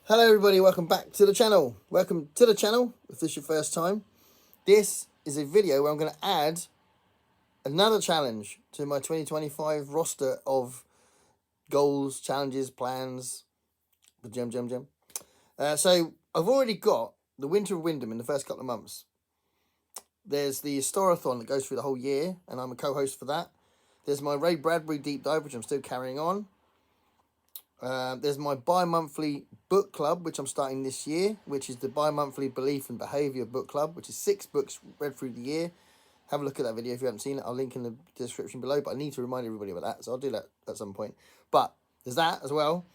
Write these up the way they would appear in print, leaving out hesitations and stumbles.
Hello everybody, welcome back to the channel. Welcome to the channel, if this is your first time. This is a video where I'm going to add another challenge to my 2025 roster of goals, challenges, plans, the gem. So I've already got the Winter of Wyndham in the first couple of months. There's the Historathon that goes through the whole year, and I'm a co-host for that. There's my Ray Bradbury deep dive, which I'm still carrying on. There's my bi-monthly book club, which I'm starting this year, which is the bi-monthly Belief and Behaviour book club, which is 6 books read through the year. Have a look at that video if you haven't seen it. I'll link in the description below, but I need to remind everybody about that, so I'll do that at some point. But there's that as well.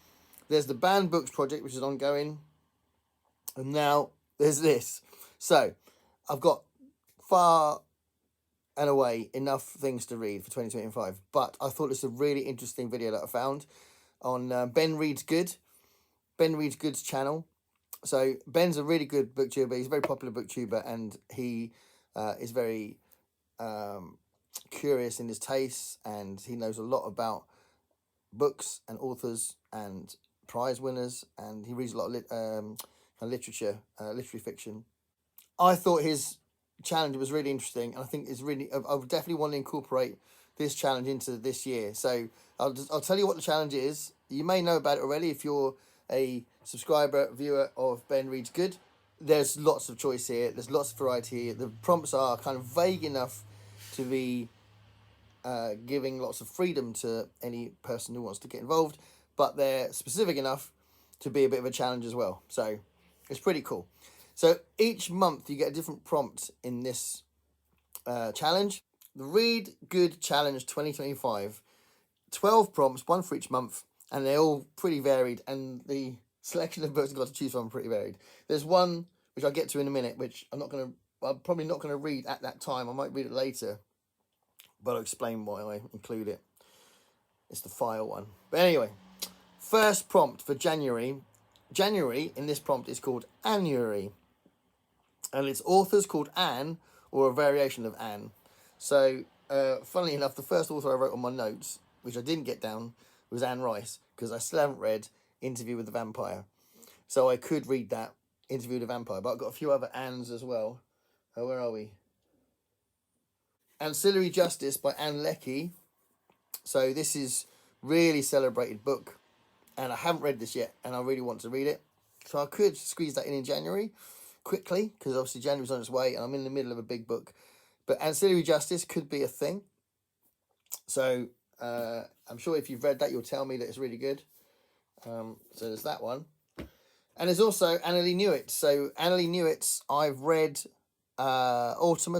There's the banned books project, which is ongoing. And now there's this. So I've got far and away enough things to read for 2025, but I thought it's a really interesting video that I found on Ben Reads Good, Ben Reads Good's channel. So Ben's a really good booktuber. He's a very popular booktuber, and he is very curious in his tastes, and he knows a lot about books and authors and prize winners, and he reads a lot of literature, literary fiction. I thought his challenge was really interesting, and I think it's really, I would definitely want to incorporate this challenge into this year. So I'll tell you what the challenge is. You may know about it already if you're a subscriber, viewer of Ben Reads Good. There's lots of choice here. There's lots of variety here. The prompts are kind of vague enough to be giving lots of freedom to any person who wants to get involved, but they're specific enough to be a bit of a challenge as well. So it's pretty cool. So each month you get a different prompt in this challenge. The Read Good Challenge 2025, 12 prompts, one for each month, and they're all pretty varied, and the selection of books I've got to choose from are pretty varied. There's one, which I'll get to in a minute, which I'm probably not going to read at that time. I might read it later, but I'll explain why I include it. It's the file one. But anyway, first prompt for January. January in this prompt is called Annuary, and its author's called Anne, or a variation of Anne. So, funnily enough, the first author I wrote on my notes, which I didn't get down, was Anne Rice, because I still haven't read Interview with the Vampire. So I could read that, Interview with the Vampire, but I've got a few other Annes as well. Where are we? Ancillary Justice by Anne Leckie. So this is really celebrated book, and I haven't read this yet, and I really want to read it. So I could squeeze that in January, quickly, because obviously January's on its way, and I'm in the middle of a big book. But Ancillary Justice could be a thing. So I'm sure if you've read that, you'll tell me that it's really good. So there's that one. And there's also Annalee Newitt. So Annalee Newitt's, I've read Autonomous,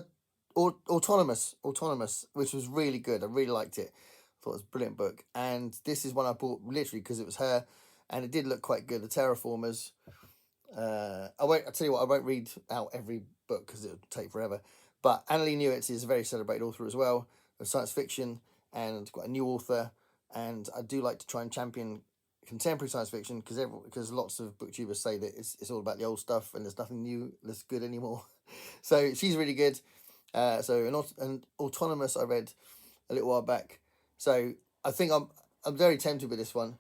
which was really good. I really liked it. I thought it was a brilliant book. And this is one I bought literally because it was her, and it did look quite good. The Terraformers. I'll tell you what, I won't read out every book because it would take forever. But Annalee Newitt is a very celebrated author as well of science fiction, and quite a new author. And I do like to try and champion contemporary science fiction because lots of booktubers say that it's all about the old stuff and there's nothing new that's good anymore. So she's really good. So an Autonomous I read a little while back. So I think I'm very tempted with this one,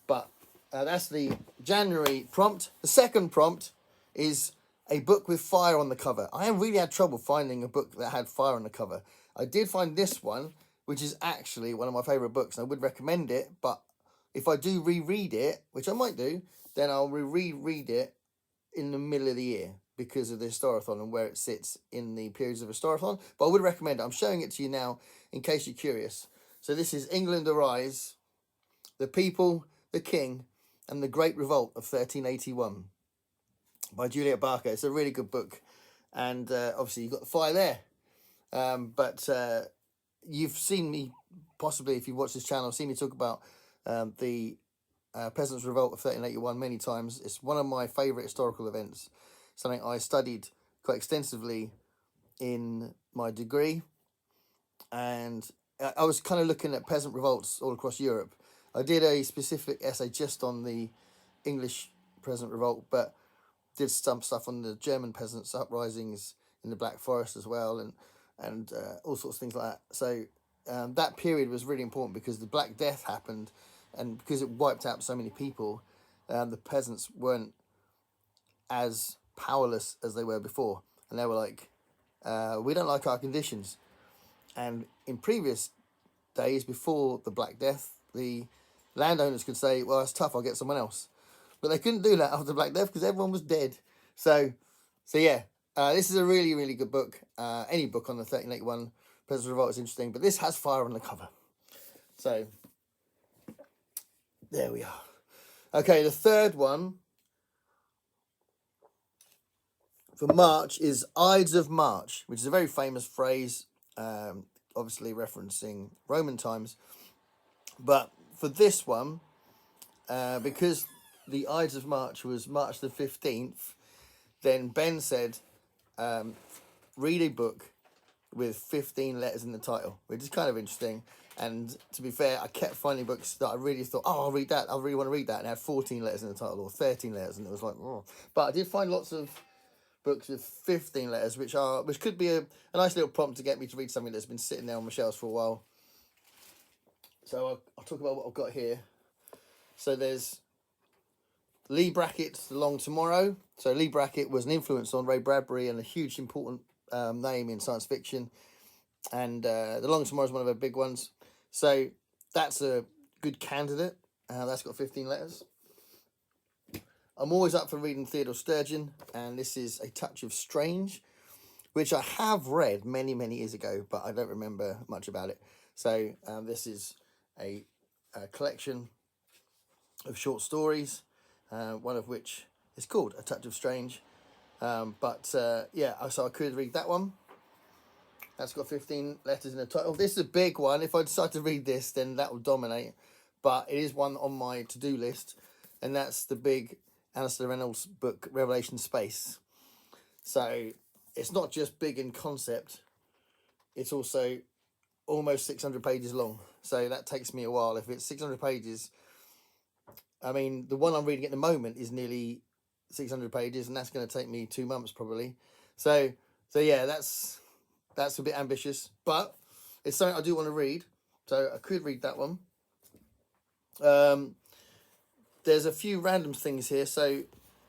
but that's the January prompt. The second prompt is a book with fire on the cover. I have really had trouble finding a book that had fire on the cover. I did find this one, which is actually one of my favourite books, and I would recommend it, but if I do reread it, which I might do, then I'll reread it in the middle of the year because of the Historathon and where it sits in the periods of Historathon. But I would recommend it. I'm showing it to you now in case you're curious. So this is England Arise, The People, the King, and the Great Revolt of 1381 by Juliet Barker. It's a really good book, and obviously you've got the fire there. But you've seen me, possibly if you've watched this channel, seen me talk about the Peasants' Revolt of 1381 many times. It's one of my favourite historical events, something I studied quite extensively in my degree, and I was kind of looking at peasant revolts all across Europe. I did a specific essay just on the English peasant revolt, but did some stuff on the German peasants' uprisings in the Black Forest as well, and all sorts of things like that. So that period was really important because the Black Death happened, and because it wiped out so many people, the peasants weren't as powerless as they were before, and they were like, we don't like our conditions. And in previous days, before the Black Death, the landowners could say, well, it's tough, I'll get someone else. But they couldn't do that after the Black Death because everyone was dead. So yeah, this is a really, really good book. Any book on the 1381 Peasants' Revolt is interesting, but this has fire on the cover. So there we are. Okay, the third one for March is Ides of March, which is a very famous phrase, obviously referencing Roman times. But for this one, because the Ides of March was March the 15th, then Ben said, read a book with 15 letters in the title, which is kind of interesting. And to be fair, I kept finding books that I really thought, oh, I'll read that. I really want to read that. And it had 14 letters in the title or 13 letters. And it was like, oh. But I did find lots of books with 15 letters, which could be a nice little prompt to get me to read something that's been sitting there on my shelves for a while. So I'll talk about what I've got here. So there's Lee Brackett's The Long Tomorrow. So Lee Brackett was an influence on Ray Bradbury and a huge important name in science fiction. And The Long Tomorrow is one of her big ones. So that's a good candidate. That's got 15 letters. I'm always up for reading Theodore Sturgeon, and this is A Touch of Strange, which I have read many, many years ago, but I don't remember much about it. So this is a collection of short stories, one of which is called A Touch of Strange. Yeah, so I could read that one. That's got 15 letters in the title. This is a big one. If I decide to read this, then that will dominate. But it is one on my to-do list, and that's the big Alistair Reynolds book, Revelation Space. So it's not just big in concept. It's also almost 600 pages long. So that takes me a while. If it's 600 pages, I mean, the one I'm reading at the moment is nearly 600 pages, and that's going to take me 2 months probably. So yeah, that's a bit ambitious, but it's something I do want to read. So I could read that one. There's a few random things here. So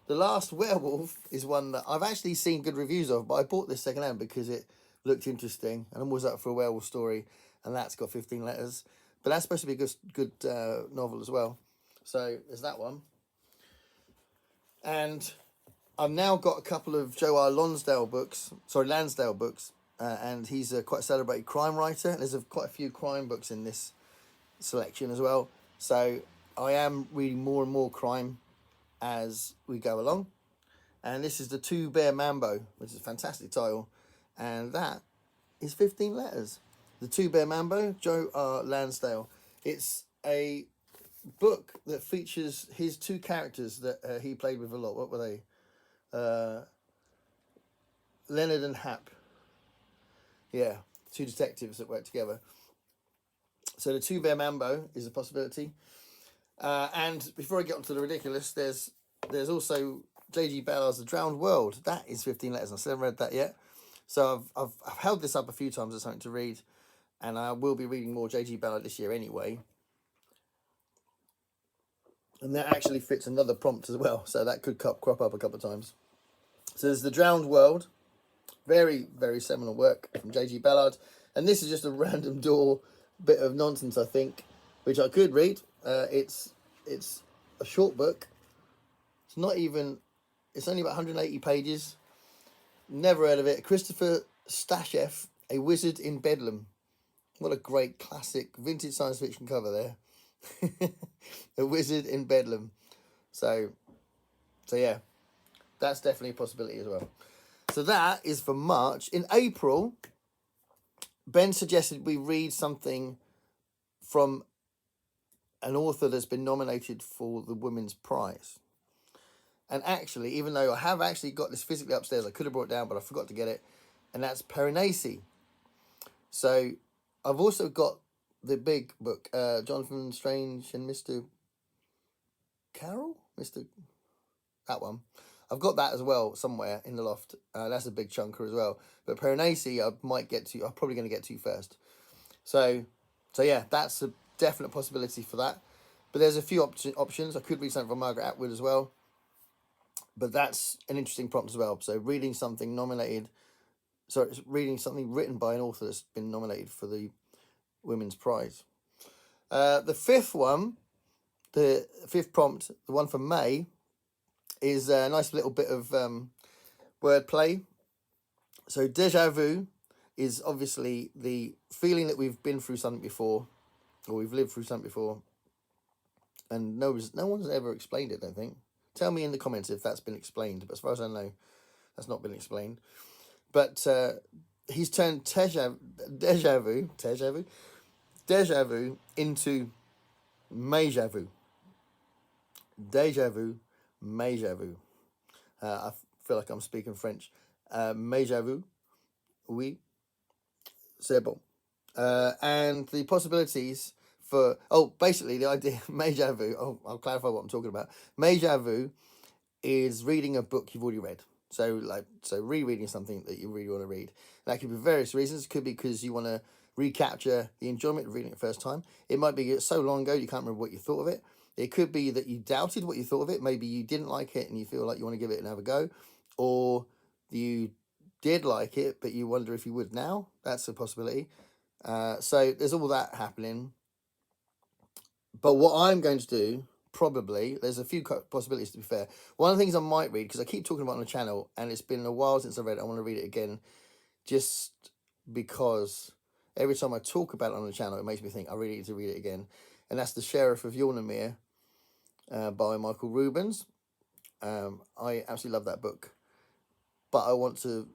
The Last Werewolf is one that I've actually seen good reviews of, but I bought this secondhand because it looked interesting, and I'm always up for a werewolf story, and that's got 15 letters. But that's supposed to be a good novel as well. So there's that one. And I've now got a couple of Joe R. Lansdale books, and he's a quite celebrated crime writer. There's quite a few crime books in this selection as well. So I am reading more and more crime as we go along. And this is The Two Bear Mambo, which is a fantastic title. And that is 15 letters. The Two Bear Mambo, Joe R. Lansdale. It's a book that features his two characters that he played with a lot. What were they? Leonard and Hap. Yeah, two detectives that work together. So The Two Bear Mambo is a possibility. And before I get onto the ridiculous, there's also J.G. Ballard's The Drowned World. That is 15 letters. I still haven't read that yet. So I've held this up a few times as something to read, and I will be reading more J.G. Ballard this year anyway. And that actually fits another prompt as well, so that could crop up a couple of times. So there's The Drowned World, very, very seminal work from J.G. Ballard. And this is just a random door bit of nonsense, I think, which I could read. It's a short book. It's only about 180 pages. Never heard of it. Christopher Stashef, A Wizard in Bedlam. What a great classic vintage science fiction cover there. A Wizard in Bedlam. So yeah, that's definitely a possibility as well. So that is for March. In April, Ben suggested we read something from an author that's been nominated for the Women's Prize. And actually, even though I have actually got this physically upstairs, I could have brought it down, but I forgot to get it. And that's Piranesi. So I've also got the big book, Jonathan Strange and Mr. Carroll? That one. I've got that as well somewhere in the loft. That's a big chunker as well. But Piranesi I'm probably going to get to first. So yeah, that's a definite possibility for that. But there's a few options. I could read something from Margaret Atwood as well. But that's an interesting prompt as well. So reading something reading something written by an author that's been nominated for the Women's Prize. The fifth prompt, the one from May, is a nice little bit of wordplay. So deja-vu is obviously the feeling that we've been through something before, or we've lived through something before, and no one's ever explained it, I don't think. Tell me in the comments if that's been explained, but as far as I know, that's not been explained. But he's turned deja-vu into Mayja-vu. Deja-vu, Mayja-vu. I feel like I'm speaking French. Mayja-vu, oui, c'est bon. And the possibilities for... basically the idea, Mayja-vu, I'll clarify what I'm talking about. Mayja-vu is reading a book you've already read. So rereading something that you really want to read. That could be various reasons. It could be because you want to recapture the enjoyment of reading it the first time. It might be so long ago you can't remember what you thought of it. It could be that you doubted what you thought of it. Maybe you didn't like it and you feel like you want to give it another go. Or you did like it, but you wonder if you would now. That's a possibility. So there's all that happening. But what I'm going to do, probably, there's a few possibilities to be fair. One of the things I might read, because I keep talking about it on the channel, and it's been a while since I read it, I want to read it again, just because every time I talk about it on the channel, it makes me think I really need to read it again. And that's The Sheriff of Ugtober by Michael Rubens. I absolutely love that book, but I want to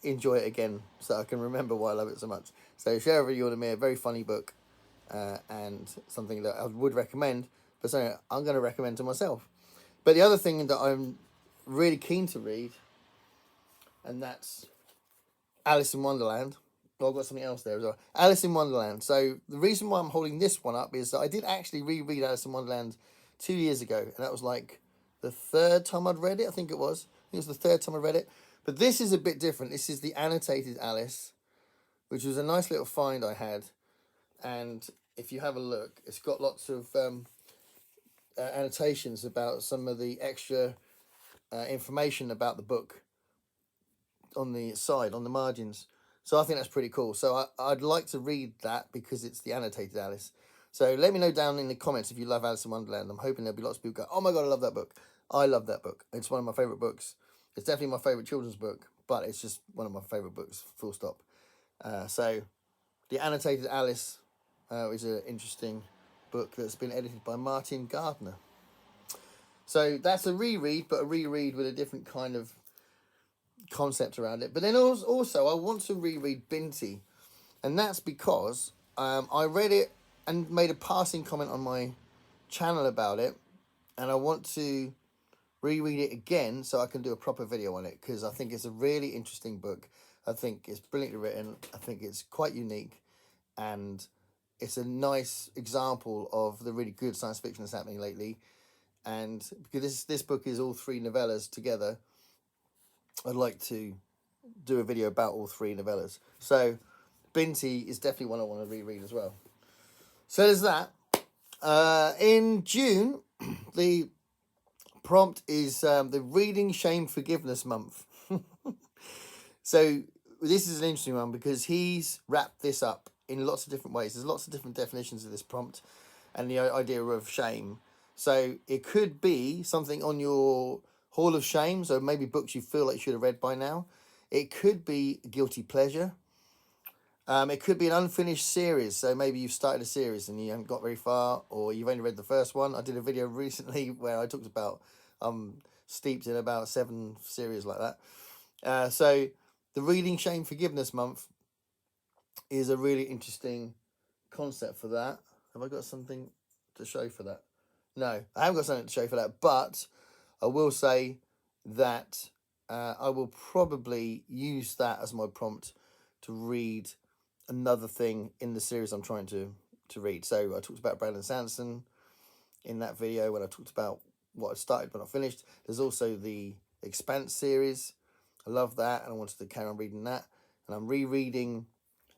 enjoy it again so I can remember why I love it so much. So Sheriff of Ugtober, very funny book, and something that I would recommend, but something I'm going to recommend to myself. But the other thing that I'm really keen to read, and that's Alice in Wonderland. I've got something else there as well. Alice in Wonderland. So the reason why I'm holding this one up is that I did actually reread Alice in Wonderland 2 years ago, and that was like the third time I'd read it. I think it was the third time I read it. But this is a bit different. This is the annotated Alice, which was a nice little find I had. And if you have a look, it's got lots of annotations about some of the extra information about the book on the side, on the margins. So I think that's pretty cool. So I'd like to read that because it's the annotated Alice. So let me know down in the comments if you love Alice in Wonderland. I'm hoping there'll be lots of people go, oh my God, I love that book. I love that book. It's one of my favourite books. It's definitely my favourite children's book, but it's just one of my favourite books, full stop. So the annotated Alice is an interesting book that's been edited by Martin Gardner. So that's a reread, but a reread with a different kind of concept around it. But then also I want to reread Binti, and that's because I read it and made a passing comment on my channel about it, and I want to reread it again so I can do a proper video on it, because I think it's a really interesting book. I think it's brilliantly written. I think it's quite unique, and it's a nice example of the really good science fiction that's happening lately. And because this book is all 3 novellas together, I'd like to do a video about all 3 novellas. So Binti is definitely one I want to reread as well. So there's that. In June, the prompt is the Reading Shame Forgiveness Month. So this is an interesting one because he's wrapped this up in lots of different ways. There's lots of different definitions of this prompt and the idea of shame. So it could be something on your Hall of Shame, so maybe books you feel like you should have read by now. It could be guilty pleasure. It could be an unfinished series, so maybe you've started a series and you haven't got very far, or you've only read the first one. I did a video recently where I talked about steeped in about 7 series like that. So the Reading Shame Forgiveness Month is a really interesting concept for that. Have I got something to show for that? No, I haven't got something to show for that, but I will say that I will probably use that as my prompt to read another thing in the series I'm trying to read. So I talked about Brandon Sanderson in that video when I talked about what I started but not finished. There's also the Expanse series. I love that, and I wanted to carry on reading that. And I'm rereading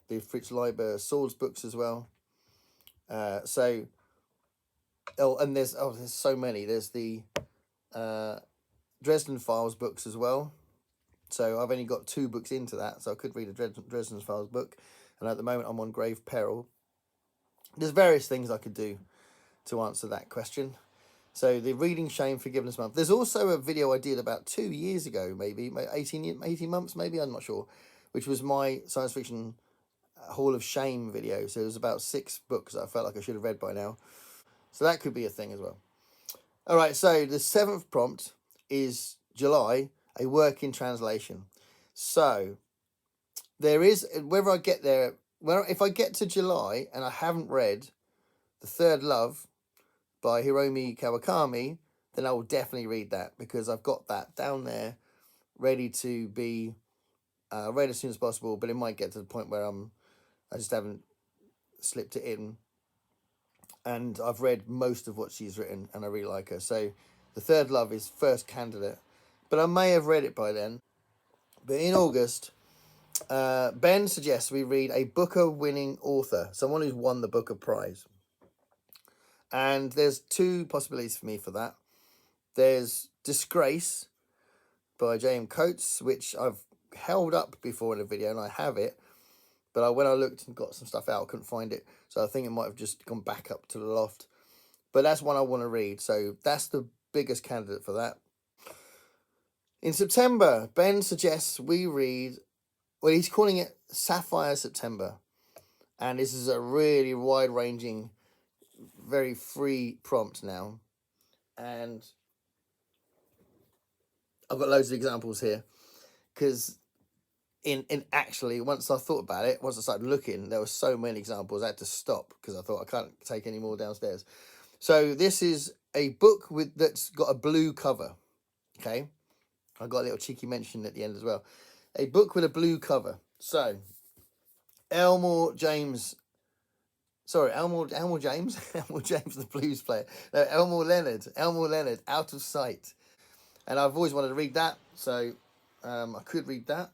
the Fritz Leiber Swords books as well. So and there's so many. There's the Dresden Files books as well. So I've only got 2 books into that, so I could read a Dresden Files book. And at the moment, I'm on Grave Peril. There's various things I could do to answer that question. So the Reading Shame Forgiveness Month. There's also a video I did about 2 years ago, maybe 18 months, maybe, I'm not sure, which was my science fiction Hall of Shame video. So it was about 6 books that I felt like I should have read by now. So that could be a thing as well. All right, so the 7th prompt is July, a work in translation. So there is, whether I get there, well, if I get to July and I haven't read The Third Love by Hiromi Kawakami, then I will definitely read that, because I've got that down there ready to be read as soon as possible. But it might get to the point where I just haven't slipped it in, and I've read most of what she's written and I really like her. So The Third Love is first candidate, but I may have read it by then. But in August, Ben suggests we read a Booker winning author, someone who's won the Booker Prize. And there's 2 possibilities for me for that. There's Disgrace by J.M. Coates, which I've held up before in a video, and I have it. But when I looked and got some stuff out, I couldn't find it. So I think it might have just gone back up to the loft. But that's one I want to read. So that's the biggest candidate for that. In September, Ben suggests we read, well, he's calling it Sapphire September. And this is a really wide-ranging, very free prompt now. And I've got loads of examples here. Because in actually, once I thought about it, once I started looking, there were so many examples, I had to stop because I thought I can't take any more downstairs. So this is a book that's got a blue cover. Okay, I got a little cheeky mention at the end as well. A book with a blue cover. So Elmore James, Elmore James, Elmore James, the blues player. No, Elmore Leonard, Out of Sight. And I've always wanted to read that, so I could read that.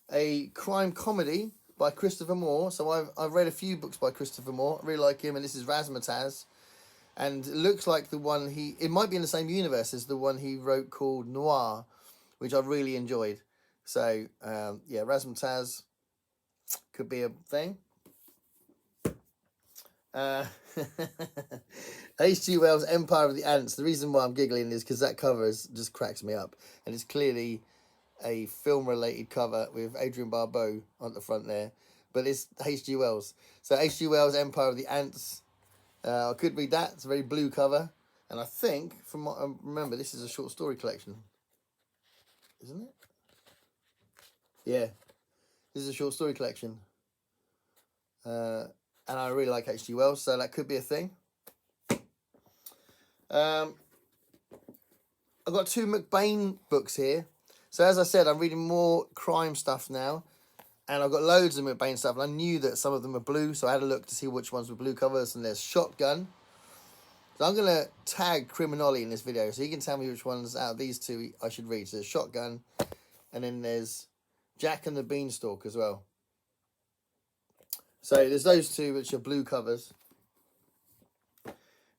A crime comedy by Christopher Moore. So I've read a few books by Christopher Moore. I really like him, and this is Razzmatazz. And it looks like the one it might be in the same universe as the one he wrote called Noir, which I really enjoyed. So, yeah, Razzmatazz could be a thing. H.G. Wells' Empire of the Ants. The reason why I'm giggling is because that cover just cracks me up. And it's clearly a film-related cover with Adrian Barbeau on the front there. But it's H.G. Wells. So H.G. Wells' Empire of the Ants. I could read that. It's a very blue cover. And I think, from what I remember, this is a short story collection. Isn't it? Yeah. This is a short story collection. And I really like H.G. Wells, so that could be a thing. I've got 2 McBain books here. So as I said, I'm reading more crime stuff now. And I've got loads of McBain stuff. And I knew that some of them are blue, so I had a look to see which ones were blue covers. And there's Shotgun. So I'm going to tag Criminoli in this video, so you can tell me which ones out of these 2 I should read. So there's Shotgun, and then there's Jack and the Beanstalk as well. So there's those 2 which are blue covers.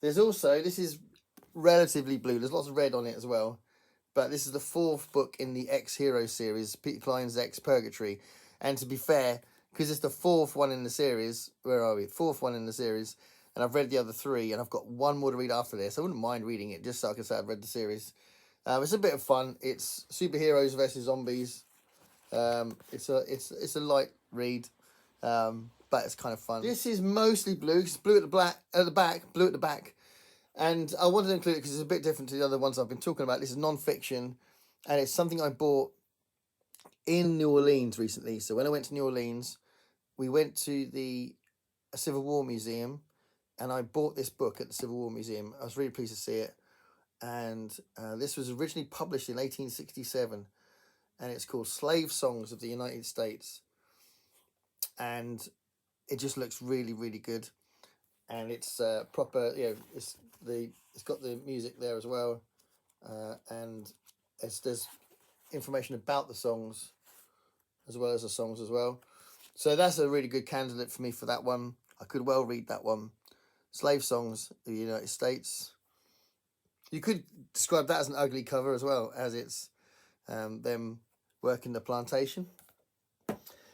There's also, this is relatively blue. There's lots of red on it as well. But this is the 4th book in the X-Hero series, Peter Klein's X Purgatory. And to be fair, because it's the 4th one in the series, where are we? 4th one in the series. And I've read the other 3, and I've got 1 more to read after this. I wouldn't mind reading it, just so I can say I've read the series. It's a bit of fun. It's superheroes versus zombies. It's a light read, but it's kind of fun. This is mostly blue. It's blue at the back. And I wanted to include it because it's a bit different to the other ones I've been talking about. This is non-fiction, and it's something I bought in New Orleans recently. So when I went to New Orleans, we went to the Civil War Museum, and I bought this book at the Civil War Museum. I was really pleased to see it. And this was originally published in 1867, and it's called Slave Songs of the United States. And it just looks really, really good. And it's proper, it's got the music there as well. And there's information about the songs as well as the songs as well. So that's a really good candidate for me for that one. I could well read that one. slave songs of the United States. You could describe that as an ugly cover as well, as it's them working the plantation.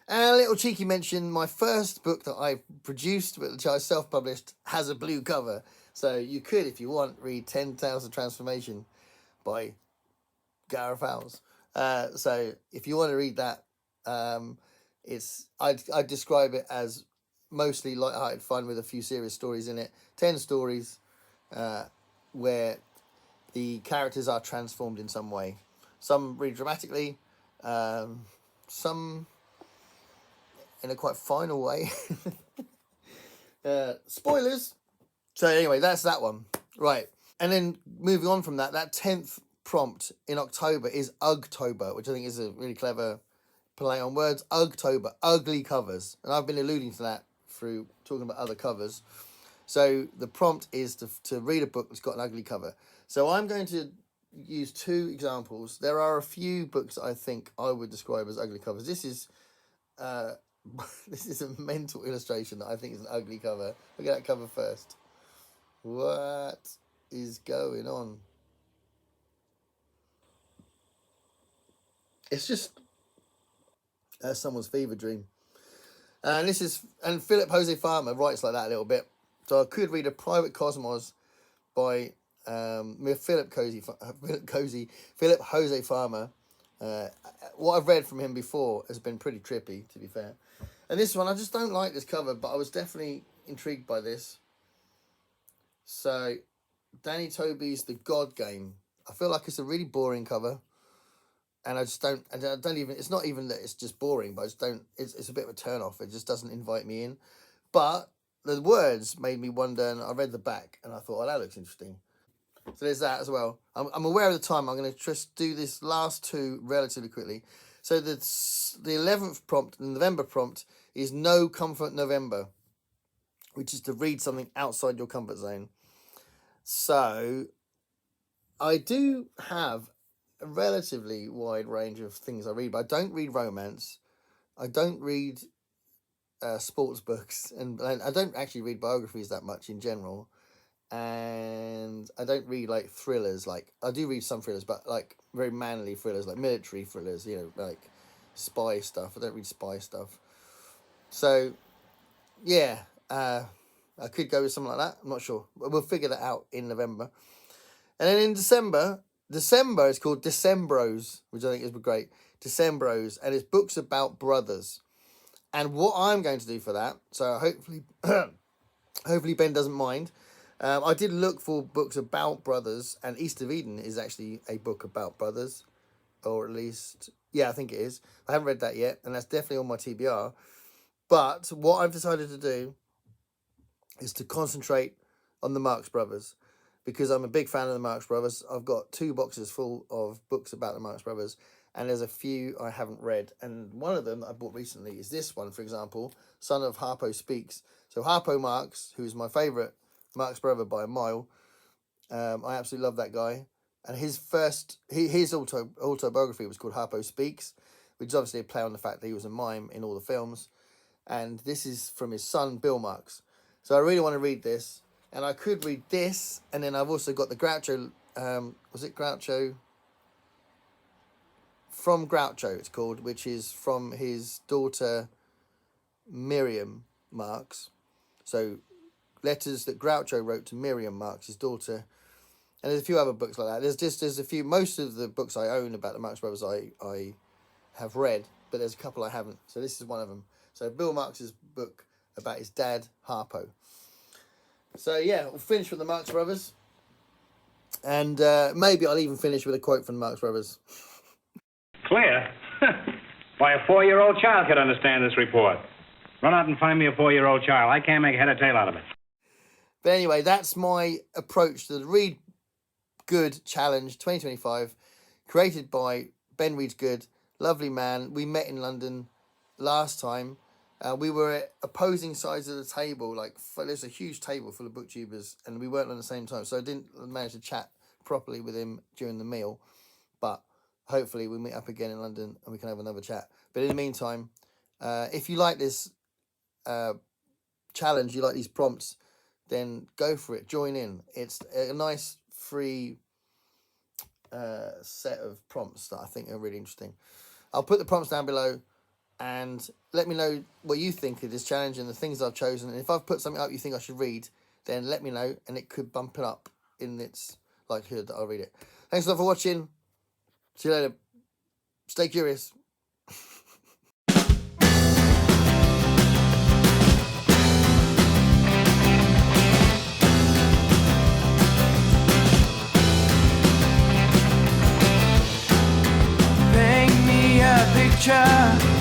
And a little cheeky mention, my first book that I produced, which I self-published, has a blue cover. So you could, if you want, read 10,000 Transformation by Gareth Howells. So if you want to read that, I'd describe it as mostly light-hearted fun with a few serious stories in it. 10 stories where the characters are transformed in some way. Some really dramatically, some in a quite final way. Spoilers. So anyway, that's that one. Right. And then moving on from that 10th prompt in October is Ugtober, which I think is a really clever play on words. Ugtober, ugly covers. And I've been alluding to that through talking about other covers. So the prompt is to read a book that's got an ugly cover. So I'm going to use 2 examples. There are a few books that I think I would describe as ugly covers. This is this is a mental illustration that I think is an ugly cover. Look at that cover first. What is going on? It's just someone's fever dream. And Philip Jose Farmer writes like that a little bit. So I could read A Private Cosmos by Philip Jose Farmer. What I've read from him before has been pretty trippy, to be fair. And this one, I just don't like this cover, but I was definitely intrigued by this. So, Danny Toby's The God Game. I feel like it's a really boring cover. And I don't even, it's not even that it's just boring, but I just don't, it's a bit of a turn off. It just doesn't invite me in. But the words made me wonder, and I read the back, and I thought, oh, that looks interesting. So there's that as well. I'm aware of the time. I'm going to just do this last 2 relatively quickly. So the 11th prompt, the November prompt, is No Comfort November, which is to read something outside your comfort zone. So I do have a relatively wide range of things I read, but I don't read romance. I don't read sports books, and I don't actually read biographies that much in general. And I don't read like thrillers. Like I do read some thrillers, but like very manly thrillers, like military thrillers. You know, like spy stuff. I don't read spy stuff. So, yeah, I could go with something like that. I'm not sure. We'll figure that out in November. And then in December is called Decembros, which I think is great. Decembros, and it's books about brothers. And what I'm going to do for that, so hopefully Ben doesn't mind. I did look for books about brothers, and East of Eden is actually a book about brothers, or at least, yeah, I think it is. I haven't read that yet, and that's definitely on my TBR. But what I've decided to do is to concentrate on the Marx Brothers, because I'm a big fan of the Marx Brothers. I've got 2 boxes full of books about the Marx Brothers, and there's a few I haven't read. And one of them that I bought recently is this one, for example, Son of Harpo Speaks. So Harpo Marx, who's my favourite Marx brother by a mile, I absolutely love that guy. And his autobiography was called Harpo Speaks, which is obviously a play on the fact that he was a mime in all the films. And this is from his son, Bill Marx. So I really want to read this. And I could read this, and then I've also got the Groucho, was it Groucho? From Groucho, it's called, which is from his daughter, Miriam Marx. So, letters that Groucho wrote to Miriam Marx, his daughter. And there's a few other books like that. There's a few, most of the books I own about the Marx Brothers I have read, but there's a couple I haven't. So this is one of them. So Bill Marx's book about his dad, Harpo. So yeah, we'll finish with the Marx Brothers. And maybe I'll even finish with a quote from the Marx Brothers. Clear? Why, a 4-year-old child could understand this report. Run out and find me a 4-year-old child. I can't make head or tail out of it. But anyway, that's my approach to the Read Good Challenge 2025, created by Ben Reads Good. Lovely man. We met in London last time. We were at opposing sides of the table. Like, there's a huge table full of booktubers, and we weren't on the same time. So I didn't manage to chat properly with him during the meal. But hopefully we'll meet up again in London and we can have another chat. But in the meantime, if you like this challenge, you like these prompts, then go for it. Join in. It's a nice free set of prompts that I think are really interesting. I'll put the prompts down below, and let me know what you think of this challenge and the things I've chosen. And if I've put something up you think I should read, then let me know, and it could bump it up in its likelihood that I'll read it. Thanks a lot for watching. See you later. Stay curious. Paint me a picture